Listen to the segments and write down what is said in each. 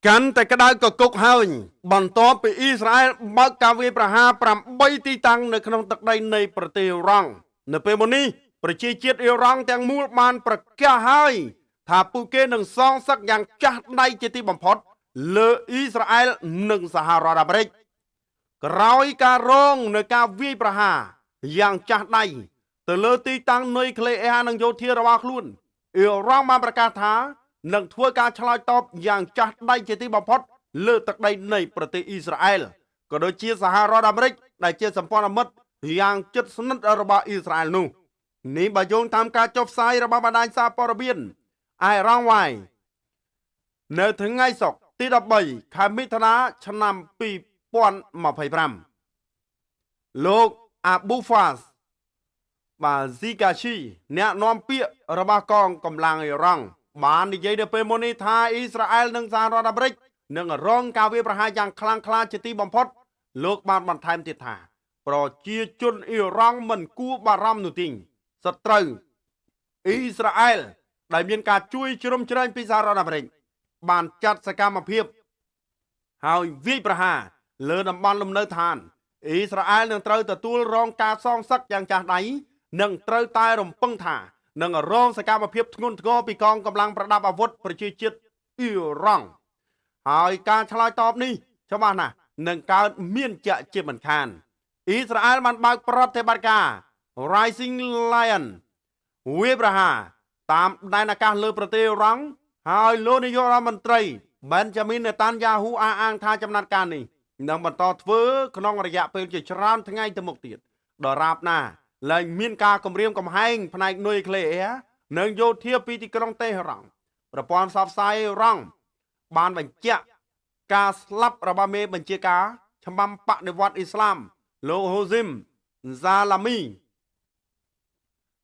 កាន់តែក្តៅកគុកហើយបន្ទាប់ពីអ៊ីស្រាអែលបើកការវាយប្រហារ8ទីតាំងនៅក្នុងទឹកដីនៃប្រទេសអ៊ីរ៉ង់នៅពេលមុននេះប្រជាជាតិអ៊ីរ៉ង់ទាំងមូលបានប្រកាសហើយថាពួកគេនឹងសងសឹកយ៉ាងចាស់ដៃជាទីបំផុតលើអ៊ីស្រាអែលនិងសហរដ្ឋអាមេរិកក្រោយការរងនៅការវាយប្រហារយ៉ាងចាស់ដៃទៅលើទីតាំងនុយក្លេអ៊ែរនិងយោធារបស់ខ្លួនអ៊ីរ៉ង់បានប្រកាសថានឹងធ្វើការឆ្លើយតបយ៉ាងចាស់ដៃជាទីបំផុតលើទឹកដីនៃប្រទេសអ៊ីស្រាអែលក៏ដូចជាសហរដ្ឋអាមេរិកដែលជាសម្ព័ន្ធមិត្តយ៉ាងជិតស្និទ្ធរបស់អ៊ីស្រាអែលនោះនេះបើយោងតាមការចុះផ្សាយរបស់បណ្ដាញសារព័ត៌មានអេរ៉ង់វ៉ៃនៅថ្ងៃសុក្រទី13ខែមិថុនាឆ្នាំ2025លោកអាប៊ូហ្វាសបាទស៊ីកាឈីអ្នកនាំពាក្យរបស់កងកម្លាំងអ៊ីរ៉ង់បាននិយាយនៅពេលមុននេះថាអ៊ីស្រាអែលនិងសហរដ្ឋអាមេរិកនឹងរងការវាយប្រហារយ៉ាងខ្លាំងក្លាជាទីបំផុតលោកបានបន្ថែមទៀតថាប្រជាជនអ៊ីរ៉ង់មិនគួរបារម្ភនោះទេសត្រូវអ៊ីស្រាអែលដែលមានការជួយជ្រោមជ្រែងពីសហរដ្ឋអាមេរិកបានចាត់សកម្មភាពហើយវាយប្រហារលើតំបន់លំនៅឋានអ៊ីស្រាអែលនឹងត្រូវទទួលរងការសងសឹកយ៉ាងចាស់ដៃនិងត្រូវតែរំពឹងថានឹងរងសកម្មភាពធ្ងន់ធ្ងរពីកងកម្លាំងប្រដាប់អាវុធប្រជាជាតិអ៊ីរ៉ង់ហើយការឆ្លើយតបនេះច្បាស់ណាស់នឹងកើតមានជាក់ជាមិនខានអ៊ីស្រាអែលបានបើកប្រតិបត្តិការ Rising Lion វាយប្រហារតាមដែនអាកាសលើប្រទេសអ៊ីរ៉ង់ហើយលោកនាយករដ្ឋមន្ត្រី Benjamin Netanyahu អះអាងថាចំណាត់ការនេះនឹងបន្តធ្វើក្នុងរយៈពេលជាច្រើនថ្ងៃទៅមុខទៀតដរាបណាឡើងមានការគំរាមកំហែងផ្នែកនុយក្លេអ៊ែរនិងយោធាពីទីក្រុងតេហឺរ៉ង់ប្រព័ន្ធផ្សព្វផ្សាយអ៊ីរ៉ង់បានបញ្ជាក់ការស្លាប់របស់មេបញ្ជាការច្បាំបដិវត្តអ៊ីស្លាមលោកហ៊ូស៊ីមហ្សាឡាមី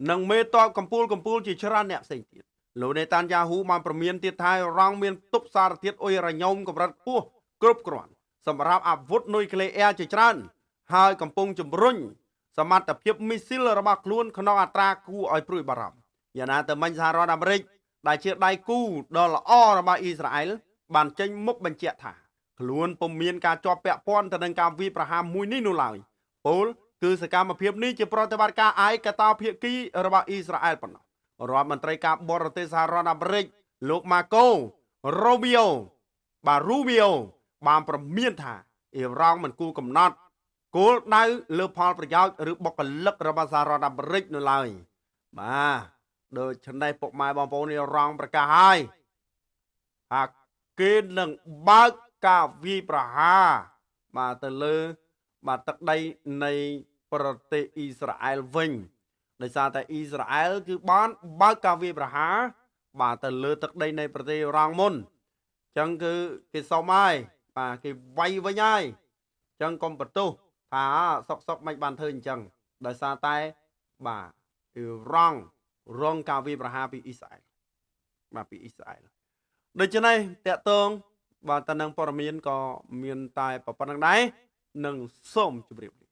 និងមេតបកម្ពុជាជាច្រើនអ្នកផ្សេងទៀតលោកនេតានយ៉ាហ៊ូបានប្រមានទៀតថាអ៊ីរ៉ង់មានទប់សារធាតុអ៊ុយរ៉ាញ៉ុមកម្រិតខ្ពស់គ្រប់គ្រាន់សម្រាប់អាវុធនុយក្លេអ៊ែរជាច្រើនហើយកំពុងជំរុញសមត្ថភាពមីស៊ីលរបស់ខ្លួនក្នុងអត្រាគួរឲ្យព្រួយបារម្ភយ៉ាងណាទៅមិញសហរដ្ឋអាមេរិកដែលជាដៃគូដ៏ល្អរបស់អ៊ីស្រាអែលបានចេញមុខបញ្ជាក់ថាខ្លួនពុំមានការជាប់ពាក់ព័ន្ធទៅនឹងការវាយប្រហារមួយនេះនោះឡើយពលគឺសកម្មភាពនេះជាប្រតិបត្តិការឯកតោភាគីរបស់អ៊ីស្រាអែលប៉ុណ្ណោះរដ្ឋមន្ត្រីការបរទេសសហរដ្ឋអាមេរិកលោកម៉ាកូរ៉ូប៊ីអូបានប្រមានថាអ៊ីរ៉ង់មិនគួរកំណត់គោលដៅលើផលប្រយោជន៍ឬបុគ្គលិករបស់សហរដ្ឋអាមេរិកនៅឡើយបាទដូច្នេះពុកម៉ែបងប្អូនអ៊ីរ៉ង់ប្រកាសហើយថាគេនឹងបើកការវាយប្រហារបាទទៅលើបាទទឹកដីនៃប្រទេសអ៊ីស្រាអែលវិញដោយសារតែអ៊ីស្រាអែលគឺបានបើកការវាយប្រហារបាទទៅលើទឹកដីនៃប្រទេសអ៊ីរ៉ង់មុនអញ្ចឹងគឺគេសុំហើយបាទគេវាយវិញហើយអញ្ចឹងកុំបន្ទោសថាសុកមិនបានធ្វើអញ្ចឹងដោយសារតែបាទអ៊ីរ៉ង់រងការវាយប្រហារពីអ៊ីស្រាអែលបាទពីអ៊ីស្រាអែលដូច្នេះតកតងបាទតើនឹងព័ត៌មានក៏មានតែប៉ុណ្្នឹងដែរនឹងសូមជម្រាប